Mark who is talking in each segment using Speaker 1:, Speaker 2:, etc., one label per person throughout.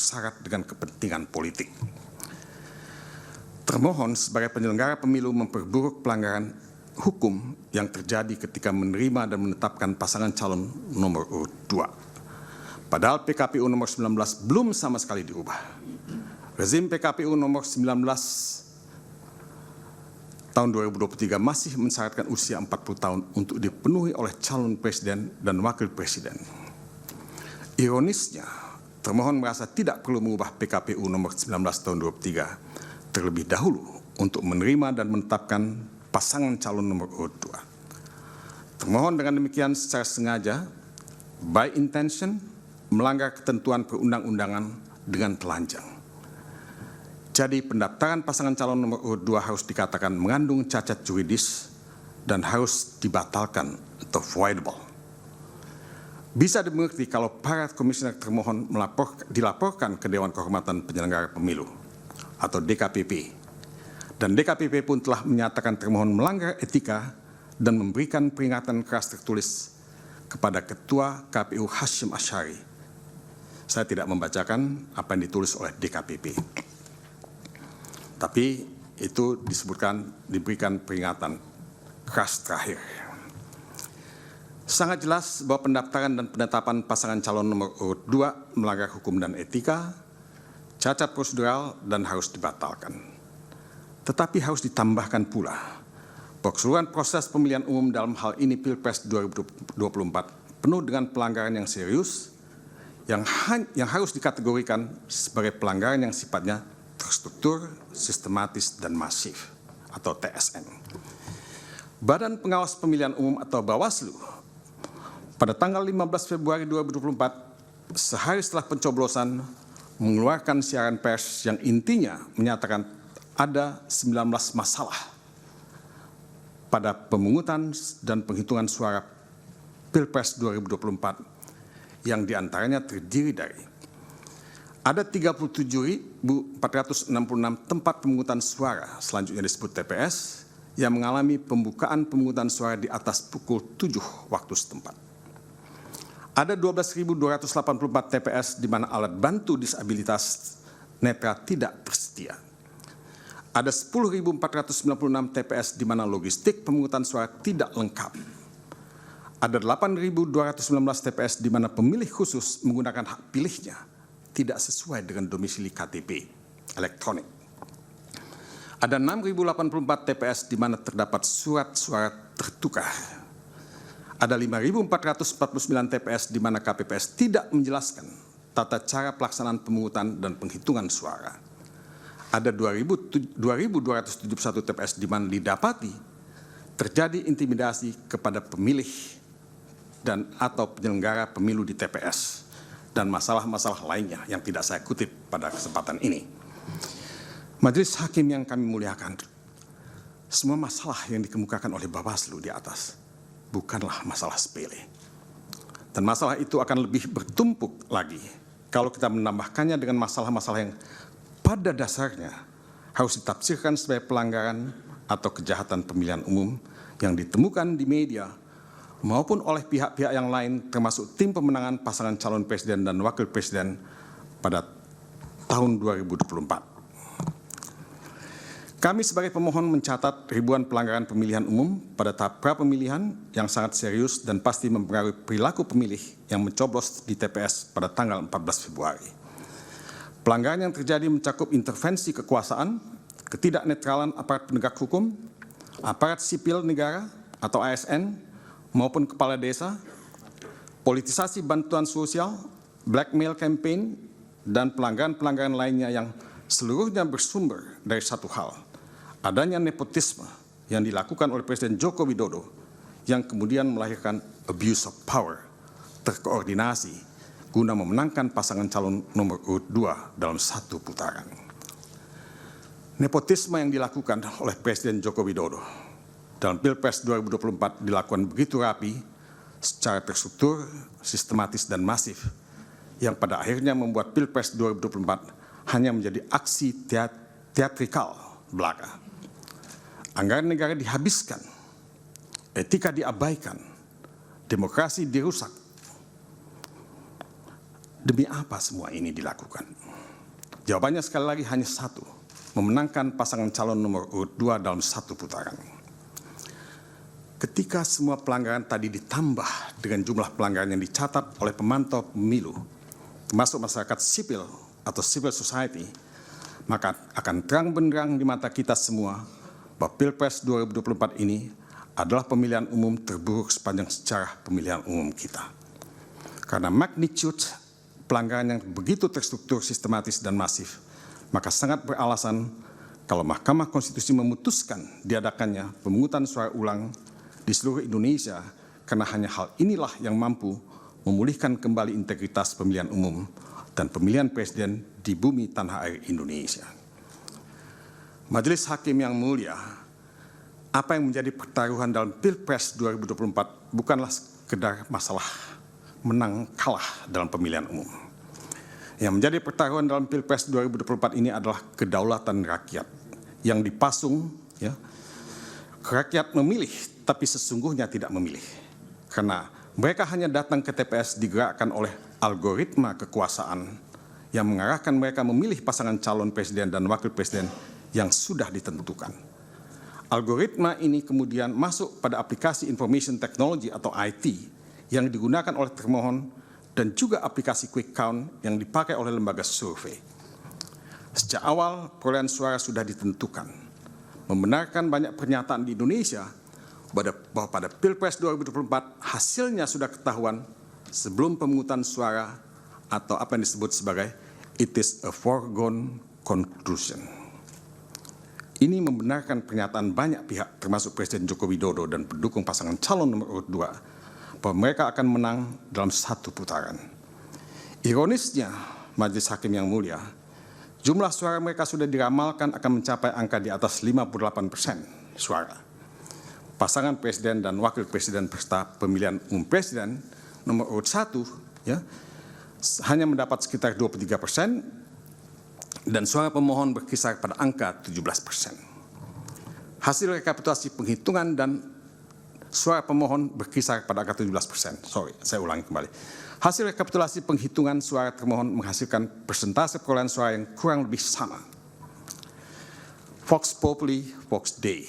Speaker 1: bersyarat dengan kepentingan politik. Termohon sebagai penyelenggara pemilu memperburuk pelanggaran hukum yang terjadi ketika menerima dan menetapkan pasangan calon nomor urut 2. Padahal PKPU nomor 19 belum sama sekali diubah. Rezim PKPU nomor 19 tahun 2023 masih mensyaratkan usia 40 tahun untuk dipenuhi oleh calon presiden dan wakil presiden. Ironisnya, termohon merasa tidak perlu mengubah PKPU nomor 19 tahun 2023 terlebih dahulu untuk menerima dan menetapkan pasangan calon nomor urut 2. Termohon dengan demikian secara sengaja, by intention, melanggar ketentuan perundang-undangan dengan telanjang. Jadi pendaftaran pasangan calon nomor urut 2 harus dikatakan mengandung cacat juridis dan harus dibatalkan atau voidable. Bisa dimengerti kalau para komisioner termohon dilaporkan ke Dewan Kehormatan Penyelenggara Pemilu atau DKPP. Dan DKPP pun telah menyatakan termohon melanggar etika dan memberikan peringatan keras tertulis kepada Ketua KPU Hashim Asyari. Saya tidak membacakan apa yang ditulis oleh DKPP. Tapi itu diberikan peringatan keras terakhir. Sangat jelas bahwa pendaftaran dan penetapan pasangan calon nomor urut 2 melanggar hukum dan etika, cacat prosedural dan harus dibatalkan. Tetapi harus ditambahkan pula bahwa keseluruhan proses pemilihan umum dalam hal ini Pilpres 2024 penuh dengan pelanggaran yang serius yang harus dikategorikan sebagai pelanggaran yang sifatnya terstruktur, sistematis, dan masif atau TSM. Badan Pengawas Pemilihan Umum atau Bawaslu pada tanggal 15 Februari 2024 sehari setelah pencoblosan mengeluarkan siaran pers yang intinya menyatakan ada 19 masalah pada pemungutan dan penghitungan suara Pilpres 2024 yang diantaranya terdiri dari ada 37.466 tempat pemungutan suara, selanjutnya disebut TPS, yang mengalami pembukaan pemungutan suara di atas pukul 7 waktu setempat. Ada 12.284 TPS di mana alat bantu disabilitas netra tidak tersedia. Ada 10.496 TPS di mana logistik pemungutan suara tidak lengkap. Ada 8.219 TPS di mana pemilih khusus menggunakan hak pilihnya tidak sesuai dengan domisili KTP elektronik. Ada 6.084 TPS di mana terdapat surat suara tertukar. Ada 5.449 TPS di mana KPPS tidak menjelaskan tata cara pelaksanaan pemungutan dan penghitungan suara. Ada 2.271 TPS di mana didapati terjadi intimidasi kepada pemilih dan atau penyelenggara pemilu di TPS. Dan masalah-masalah lainnya yang tidak saya kutip pada kesempatan ini. Majelis Hakim yang kami muliakan, semua masalah yang dikemukakan oleh Bawaslu di atas bukanlah masalah sepele. Dan masalah itu akan lebih bertumpuk lagi kalau kita menambahkannya dengan masalah-masalah yang pada dasarnya harus ditafsirkan sebagai pelanggaran atau kejahatan pemilihan umum yang ditemukan di media maupun oleh pihak-pihak yang lain termasuk tim pemenangan pasangan calon presiden dan wakil presiden pada tahun 2024. Kami sebagai pemohon mencatat ribuan pelanggaran pemilihan umum pada tahap pra-pemilihan yang sangat serius dan pasti mempengaruhi perilaku pemilih yang mencoblos di TPS pada tanggal 14 Februari. Pelanggaran yang terjadi mencakup intervensi kekuasaan, ketidaknetralan aparat penegak hukum, aparat sipil negara atau ASN, maupun kepala desa, politisasi bantuan sosial, blackmail campaign, dan pelanggaran-pelanggaran lainnya yang seluruhnya bersumber dari satu hal, adanya nepotisme yang dilakukan oleh Presiden Joko Widodo yang kemudian melahirkan abuse of power, terkoordinasi guna memenangkan pasangan calon nomor urut 2 dalam satu putaran. Nepotisme yang dilakukan oleh Presiden Joko Widodo dalam Pilpres 2024 dilakukan begitu rapi, secara terstruktur, sistematis, dan masif, yang pada akhirnya membuat Pilpres 2024 hanya menjadi aksi teatrikal belaka. Anggaran negara dihabiskan, etika diabaikan, demokrasi dirusak. Demi apa semua ini dilakukan? Jawabannya sekali lagi hanya satu, memenangkan pasangan calon nomor urut 2 dalam satu putaran. Ketika semua pelanggaran tadi ditambah dengan jumlah pelanggaran yang dicatat oleh pemantau pemilu, termasuk masyarakat sipil atau civil society, maka akan terang benderang di mata kita semua bahwa Pilpres 2024 ini adalah pemilihan umum terburuk sepanjang sejarah pemilihan umum kita. Karena magnitude pelanggaran yang begitu terstruktur, sistematis, dan masif, maka sangat beralasan kalau Mahkamah Konstitusi memutuskan diadakannya pemungutan suara ulang di seluruh Indonesia, karena hanya hal inilah yang mampu memulihkan kembali integritas pemilihan umum dan pemilihan presiden di bumi tanah air Indonesia. Majelis Hakim yang mulia, apa yang menjadi pertaruhan dalam Pilpres 2024 bukanlah sekedar masalah menang kalah dalam pemilihan umum. Yang menjadi pertaruhan dalam Pilpres 2024 ini adalah kedaulatan rakyat yang dipasung, ya, rakyat memilih tapi sesungguhnya tidak memilih. Karena mereka hanya datang ke TPS digerakkan oleh algoritma kekuasaan yang mengarahkan mereka memilih pasangan calon presiden dan wakil presiden yang sudah ditentukan. Algoritma ini kemudian masuk pada aplikasi information technology atau IT yang digunakan oleh termohon dan juga aplikasi quick count yang dipakai oleh lembaga survei. Sejak awal perolehan suara sudah ditentukan, membenarkan banyak pernyataan di Indonesia bahwa pada Pilpres 2024 hasilnya sudah ketahuan sebelum pemungutan suara atau apa yang disebut sebagai it is a foregone conclusion. Ini membenarkan pernyataan banyak pihak termasuk Presiden Joko Widodo dan pendukung pasangan calon nomor urut 2 bahwa mereka akan menang dalam satu putaran. Ironisnya, Majelis Hakim yang mulia, jumlah suara mereka sudah diramalkan akan mencapai angka di atas 58% suara. Pasangan presiden dan wakil presiden peserta pemilihan umum presiden nomor urut 1, ya, hanya mendapat sekitar 23% dan suara pemohon berkisar pada angka 17%. Hasil rekapitulasi penghitungan dan suara pemohon berkisar pada angka 17%. Sorry, saya ulangi kembali. Hasil rekapitulasi penghitungan suara termohon menghasilkan persentase perolehan suara yang kurang lebih sama. Vox Populi, Vox Dei.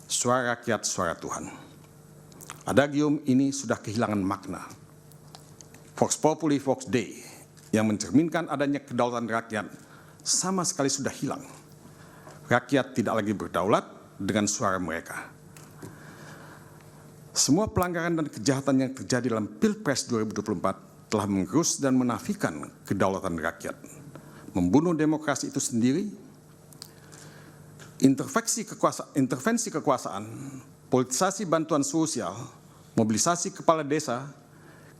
Speaker 1: Suara rakyat, suara Tuhan. Adagium ini sudah kehilangan makna. Vox Populi, Vox Dei yang mencerminkan adanya kedaulatan rakyat sama sekali sudah hilang. Rakyat tidak lagi berdaulat dengan suara mereka. Semua pelanggaran dan kejahatan yang terjadi dalam Pilpres 2024 telah menggerus dan menafikan kedaulatan rakyat, membunuh demokrasi itu sendiri. Intervensi kekuasaan, politisasi bantuan sosial, mobilisasi kepala desa,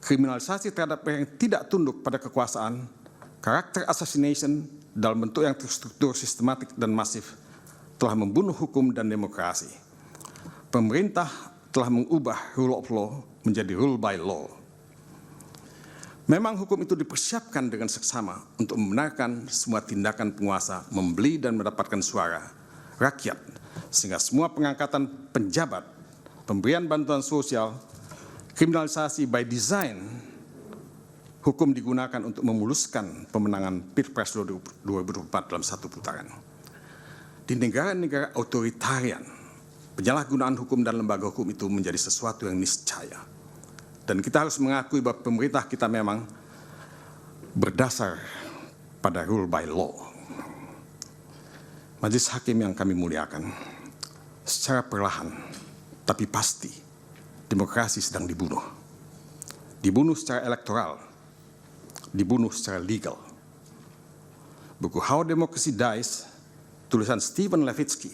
Speaker 1: kriminalisasi terhadap yang tidak tunduk pada kekuasaan, karakter assassination dalam bentuk yang terstruktur, sistematik, dan masif telah membunuh hukum dan demokrasi. Pemerintah telah mengubah rule of law menjadi rule by law. Memang hukum itu dipersiapkan dengan seksama untuk membenarkan semua tindakan penguasa membeli dan mendapatkan suara rakyat, sehingga semua pengangkatan penjabat, pemberian bantuan sosial, kriminalisasi by design, hukum digunakan untuk memuluskan pemenangan Pilpres 2024 dalam satu putaran. Di negara-negara otoritarian, penyalahgunaan hukum dan lembaga hukum itu menjadi sesuatu yang niscaya. Dan kita harus mengakui bahwa pemerintah kita memang berdasar pada rule by law. Majelis Hakim yang kami muliakan, secara perlahan tapi pasti demokrasi sedang dibunuh. Dibunuh secara elektoral, dibunuh secara legal. Buku How Democracy Dies, tulisan Stephen Levitsky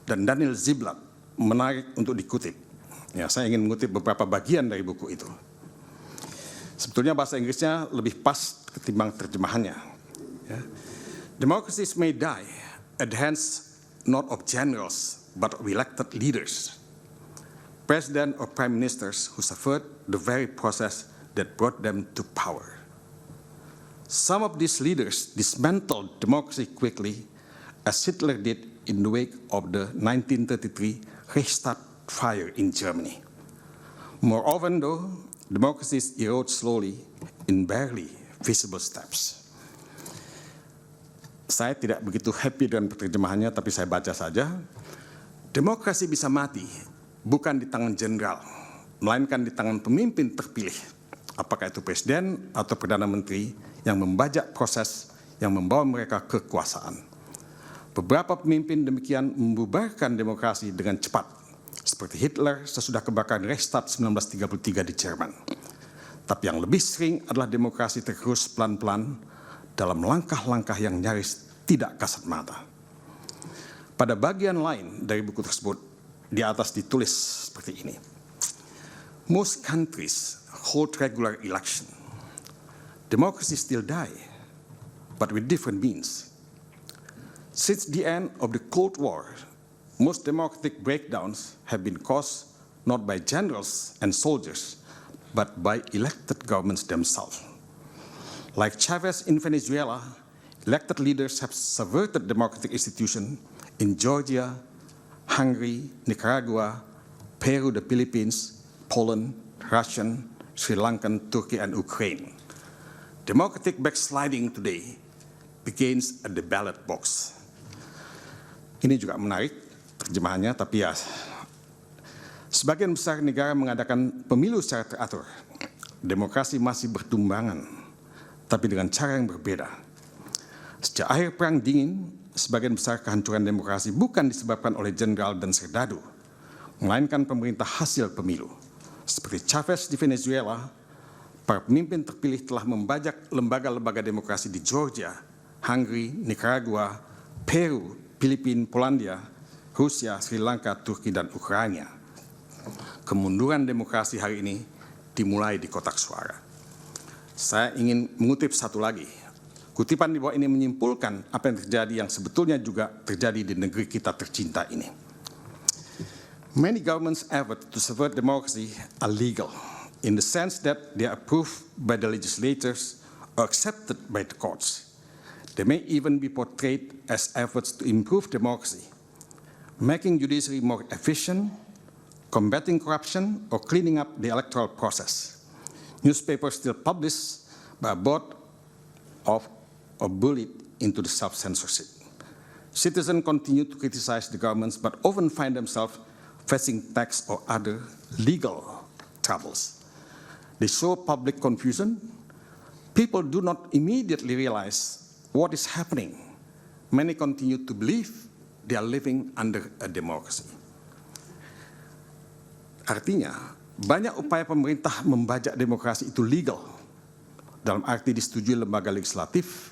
Speaker 1: dan Daniel Ziblatt, menarik untuk dikutip. Ya, saya ingin mengutip beberapa bagian dari buku itu. Sebetulnya bahasa Inggrisnya lebih pas ketimbang terjemahannya. Ya. Democracies may die at the hands not of generals but of elected leaders, president or prime ministers who suffered the very process that brought them to power. Some of these leaders dismantled democracy quickly, as Hitler did in the wake of the 1933 Reichstag fire in Germany. More often, though, democracies erode slowly in barely visible steps. Saya tidak begitu happy dengan penerjemahannya, tapi saya baca saja. Demokrasi bisa mati bukan di tangan jenderal, melainkan di tangan pemimpin terpilih, apakah itu presiden atau perdana menteri, yang membajak proses yang membawa mereka ke kekuasaan. Beberapa pemimpin demikian membubarkan demokrasi dengan cepat, seperti Hitler sesudah kebakaran Reichstag 1933 di Jerman. Tapi yang lebih sering adalah demokrasi tergerus pelan-pelan dalam langkah-langkah yang nyaris tidak kasat mata. Pada bagian lain dari buku tersebut, di atas ditulis seperti ini. Most countries hold regular election. Democracy still die, but with different means. Since the end of the Cold War, most democratic breakdowns have been caused not by generals and soldiers, but by elected governments themselves. Like Chavez in Venezuela, elected leaders have subverted democratic institutions in Georgia, Hungary, Nicaragua, Peru, the Philippines, Poland, Russia, Sri Lanka, Turkey, and Ukraine. Democratic backsliding today begins at the ballot box. Ini juga menarik terjemahannya, tapi ya, sebagian besar negara mengadakan pemilu secara teratur. Demokrasi masih bertumbangan, tapi dengan cara yang berbeda. Sejak akhir Perang Dingin, sebagian besar kehancuran demokrasi bukan disebabkan oleh jenderal dan serdadu, melainkan pemerintah hasil pemilu. Seperti Chavez di Venezuela, para pemimpin terpilih telah membajak lembaga-lembaga demokrasi di Georgia, Hungary, Nicaragua, Peru, Filipina, Polandia, Rusia, Sri Lanka, Turki, dan Ukraina. Kemunduran demokrasi hari ini dimulai di kotak suara. Saya ingin mengutip satu lagi. Kutipan di bawah ini menyimpulkan apa yang terjadi yang sebetulnya juga terjadi di negeri kita tercinta ini. Many governments' efforts to subvert democracy are legal, in the sense that they are approved by the legislators or accepted by the courts. They may even be portrayed as efforts to improve democracy, making judiciary more efficient, combating corruption, or cleaning up the electoral process. Newspapers still publish, but bought off or bullied into the self-censorship. Citizens continue to criticize the governments, but often find themselves facing tax or other legal troubles. They show public confusion. People do not immediately realize what is happening. Many continue to believe they are living under a democracy. Artinya, banyak upaya pemerintah membajak demokrasi itu legal, dalam arti disetujui lembaga legislatif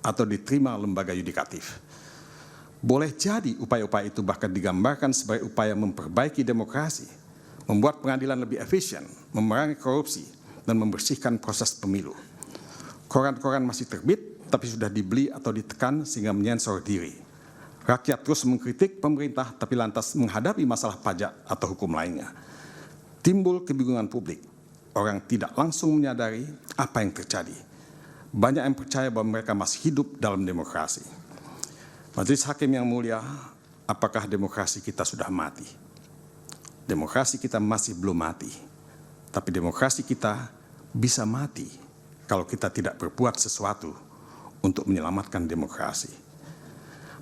Speaker 1: atau diterima lembaga yudikatif. Boleh jadi upaya-upaya itu bahkan digambarkan sebagai upaya memperbaiki demokrasi, membuat pengadilan lebih efisien, memerangi korupsi, dan membersihkan proses pemilu. Koran-koran masih terbit, tapi sudah dibeli atau ditekan sehingga menyensor diri. Rakyat terus mengkritik pemerintah, tapi lantas menghadapi masalah pajak atau hukum lainnya. Timbul kebingungan publik. Orang tidak langsung menyadari apa yang terjadi. Banyak yang percaya bahwa mereka masih hidup dalam demokrasi. Majelis Hakim yang mulia, apakah demokrasi kita sudah mati? Demokrasi kita masih belum mati. Tapi demokrasi kita bisa mati kalau kita tidak berbuat sesuatu untuk menyelamatkan demokrasi.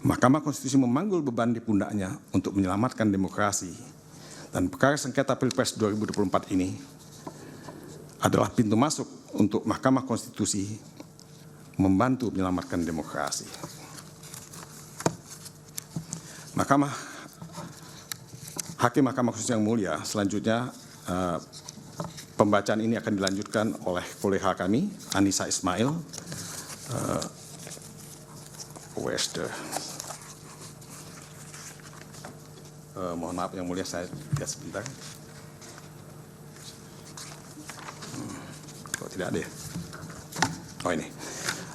Speaker 1: Mahkamah Konstitusi memanggul beban di pundaknya untuk menyelamatkan demokrasi, dan perkara sengketa Pilpres 2024 ini adalah pintu masuk untuk Mahkamah Konstitusi membantu menyelamatkan demokrasi. Hakim Mahkamah Konstitusi yang mulia, selanjutnya pembacaan ini akan dilanjutkan oleh kolega kami, Anissa Ismail. Mohon maaf yang mulia, saya lihat sebentar. Kok tidak ada ya? Oh ini.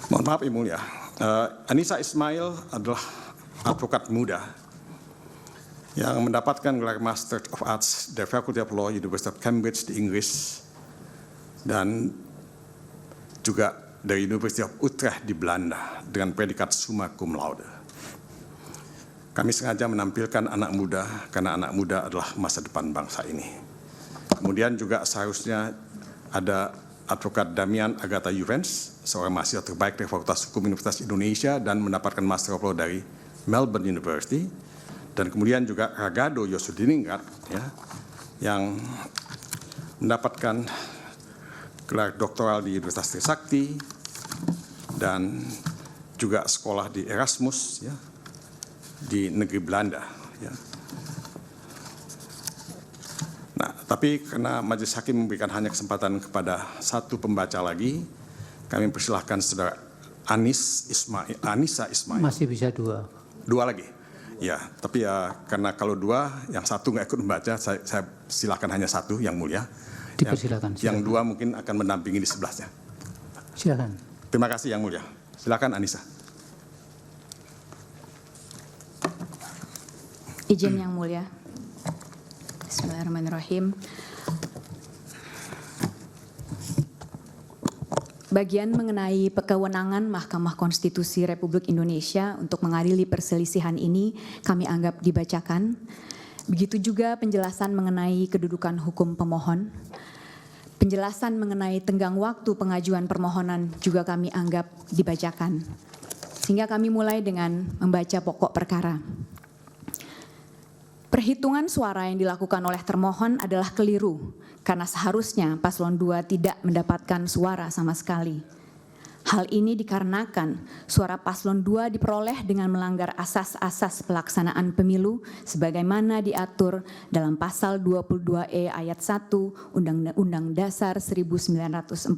Speaker 1: Mohon maaf yang mulia. Anissa Ismail adalah advokat muda yang mendapatkan gelar Master of Arts dari Faculty of Law University of Cambridge di Inggris dan juga dari University of Utrecht di Belanda dengan predikat summa cum laude. Kami sengaja menampilkan anak muda karena anak muda adalah masa depan bangsa ini. Kemudian juga seharusnya ada Advokat Damian Agatha Jurens, seorang mahasiswa terbaik dari Fakultas Hukum Universitas Indonesia dan mendapatkan Master of Law dari Melbourne University. Dan kemudian juga Ragado Yosudiningrat, ya, yang mendapatkan gelar doktoral di Universitas Trisakti dan juga sekolah di Erasmus, ya, di negeri Belanda. Ya. Nah, tapi karena Majelis Hakim memberikan hanya kesempatan kepada satu pembaca lagi, kami persilahkan Saudara Anissa Ismail.
Speaker 2: Masih bisa dua.
Speaker 1: Dua lagi? Ya, tapi ya karena kalau dua, yang satu nggak ikut membaca, saya silakan hanya satu, Yang Mulia.
Speaker 2: Dipersilakan.
Speaker 1: Yang dua mungkin akan mendampingi di sebelahnya.
Speaker 2: Silakan.
Speaker 1: Terima kasih Yang Mulia. Silakan Anissa.
Speaker 3: Izin Yang Mulia. Bismillahirrahmanirrahim. Bagian mengenai kewenangan Mahkamah Konstitusi Republik Indonesia untuk mengadili perselisihan ini kami anggap dibacakan. Begitu juga penjelasan mengenai kedudukan hukum pemohon. Penjelasan mengenai tenggang waktu pengajuan permohonan juga kami anggap dibacakan. Sehingga kami mulai dengan membaca pokok perkara. Perhitungan suara yang dilakukan oleh termohon adalah keliru karena seharusnya paslon 2 tidak mendapatkan suara sama sekali. Hal ini dikarenakan suara paslon 2 diperoleh dengan melanggar asas-asas pelaksanaan pemilu sebagaimana diatur dalam pasal 22E ayat 1 Undang-Undang Dasar 1945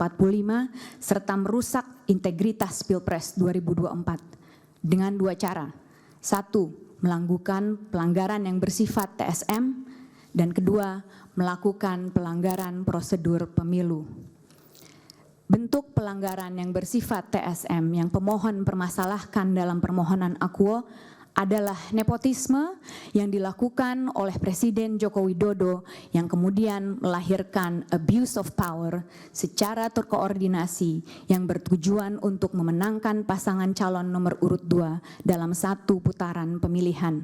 Speaker 3: serta merusak integritas Pilpres 2024 dengan dua cara. Satu, melakukan pelanggaran yang bersifat TSM, dan kedua, melakukan pelanggaran prosedur pemilu. Bentuk pelanggaran yang bersifat TSM yang pemohon permasalahkan dalam permohonan akuo adalah nepotisme yang dilakukan oleh Presiden Joko Widodo yang kemudian melahirkan abuse of power secara terkoordinasi yang bertujuan untuk memenangkan pasangan calon nomor urut 2 dalam satu putaran pemilihan.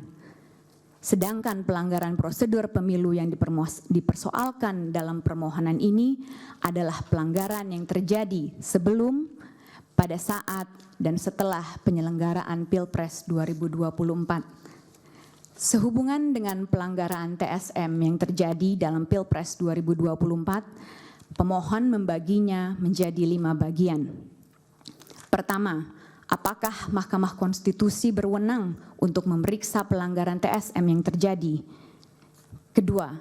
Speaker 3: Sedangkan pelanggaran prosedur pemilu yang dipersoalkan dalam permohonan ini adalah pelanggaran yang terjadi sebelum, pada saat, dan setelah penyelenggaraan Pilpres 2024. Sehubungan dengan pelanggaran TSM yang terjadi dalam Pilpres 2024, pemohon membaginya menjadi 5 bagian. Pertama, apakah Mahkamah Konstitusi berwenang untuk memeriksa pelanggaran TSM yang terjadi? Kedua,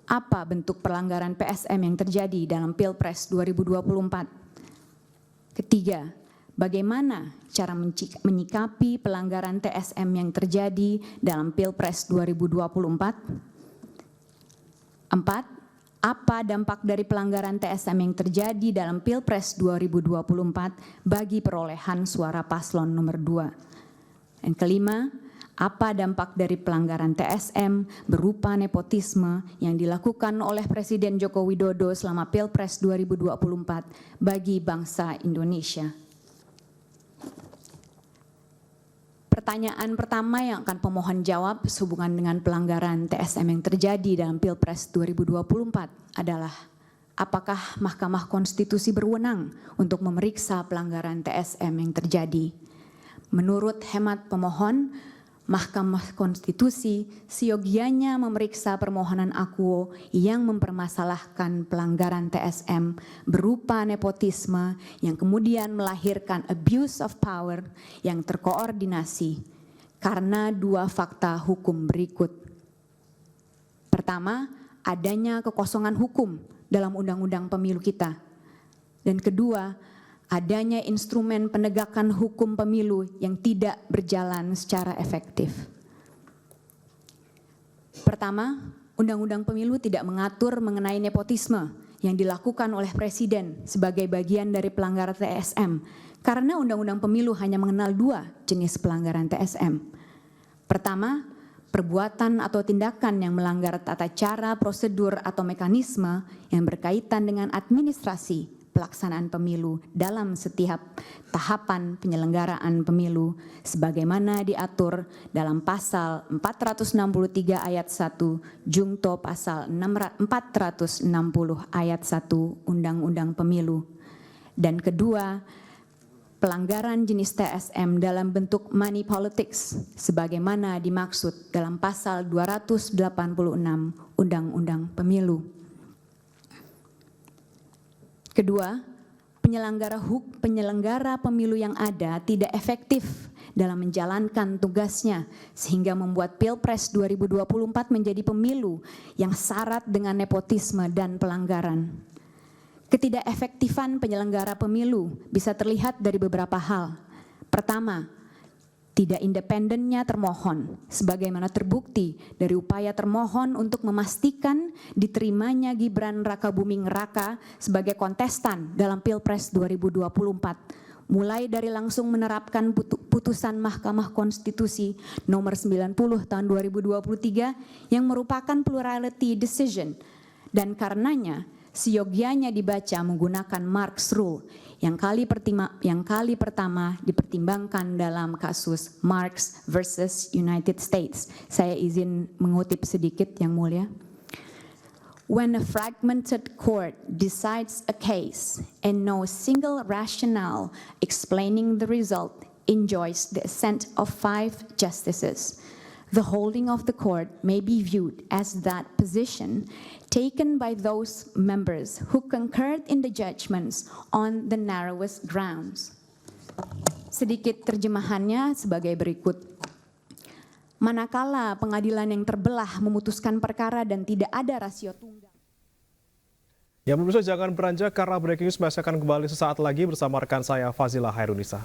Speaker 3: apa bentuk pelanggaran PSM yang terjadi dalam Pilpres 2024? Ketiga, bagaimana cara menyikapi pelanggaran TSM yang terjadi dalam Pilpres 2024? 4. Apa dampak dari pelanggaran TSM yang terjadi dalam Pilpres 2024 bagi perolehan suara paslon nomor 2? Yang kelima, apa dampak dari pelanggaran TSM berupa nepotisme yang dilakukan oleh Presiden Joko Widodo selama Pilpres 2024 bagi bangsa Indonesia? Pertanyaan pertama yang akan pemohon jawab sehubungan dengan pelanggaran TSM yang terjadi dalam Pilpres 2024 adalah apakah Mahkamah Konstitusi berwenang untuk memeriksa pelanggaran TSM yang terjadi? Menurut hemat pemohon, Mahkamah Konstitusi seyogianya memeriksa permohonan akuo yang mempermasalahkan pelanggaran TSM berupa nepotisme yang kemudian melahirkan abuse of power yang terkoordinasi karena dua fakta hukum berikut. Pertama, adanya kekosongan hukum dalam undang-undang pemilu kita. Dan kedua, adanya instrumen penegakan hukum pemilu yang tidak berjalan secara efektif. Pertama, Undang-Undang Pemilu tidak mengatur mengenai nepotisme yang dilakukan oleh Presiden sebagai bagian dari pelanggaran TSM, karena Undang-Undang Pemilu hanya mengenal 2 jenis pelanggaran TSM. Pertama, perbuatan atau tindakan yang melanggar tata cara, prosedur, atau mekanisme yang berkaitan dengan administrasi pelaksanaan pemilu dalam setiap tahapan penyelenggaraan pemilu sebagaimana diatur dalam pasal 463 ayat 1 Jungto pasal 460 ayat 1 Undang-Undang Pemilu. Dan kedua, pelanggaran jenis TSM dalam bentuk money politics sebagaimana dimaksud dalam pasal 286 Undang-Undang Pemilu. Kedua, penyelenggara pemilu yang ada tidak efektif dalam menjalankan tugasnya sehingga membuat Pilpres 2024 menjadi pemilu yang syarat dengan nepotisme dan pelanggaran. Ketidakefektifan penyelenggara pemilu bisa terlihat dari beberapa hal. Pertama, tidak independennya termohon, sebagaimana terbukti dari upaya termohon untuk memastikan diterimanya Gibran Rakabuming Raka sebagai kontestan dalam Pilpres 2024, mulai dari langsung menerapkan putusan Mahkamah Konstitusi nomor 90 tahun 2023 yang merupakan plurality decision, dan karenanya seyogianya dibaca menggunakan Marx Rule yang kali pertama dipertimbangkan dalam kasus Marx versus United States. Saya izin mengutip sedikit, Yang Mulia. When a fragmented court decides a case and no single rationale explaining the result enjoys the assent of 5 justices, the holding of the court may be viewed as that position taken by those members who concurred in the judgments on the narrowest grounds. Sedikit terjemahannya sebagai berikut. Manakala pengadilan yang terbelah memutuskan perkara dan tidak ada rasio tunggal.
Speaker 4: Ya pemirsa, jangan beranjak karena breaking news masih akan kembali sesaat lagi bersama rekan saya Fazila Hairunisa.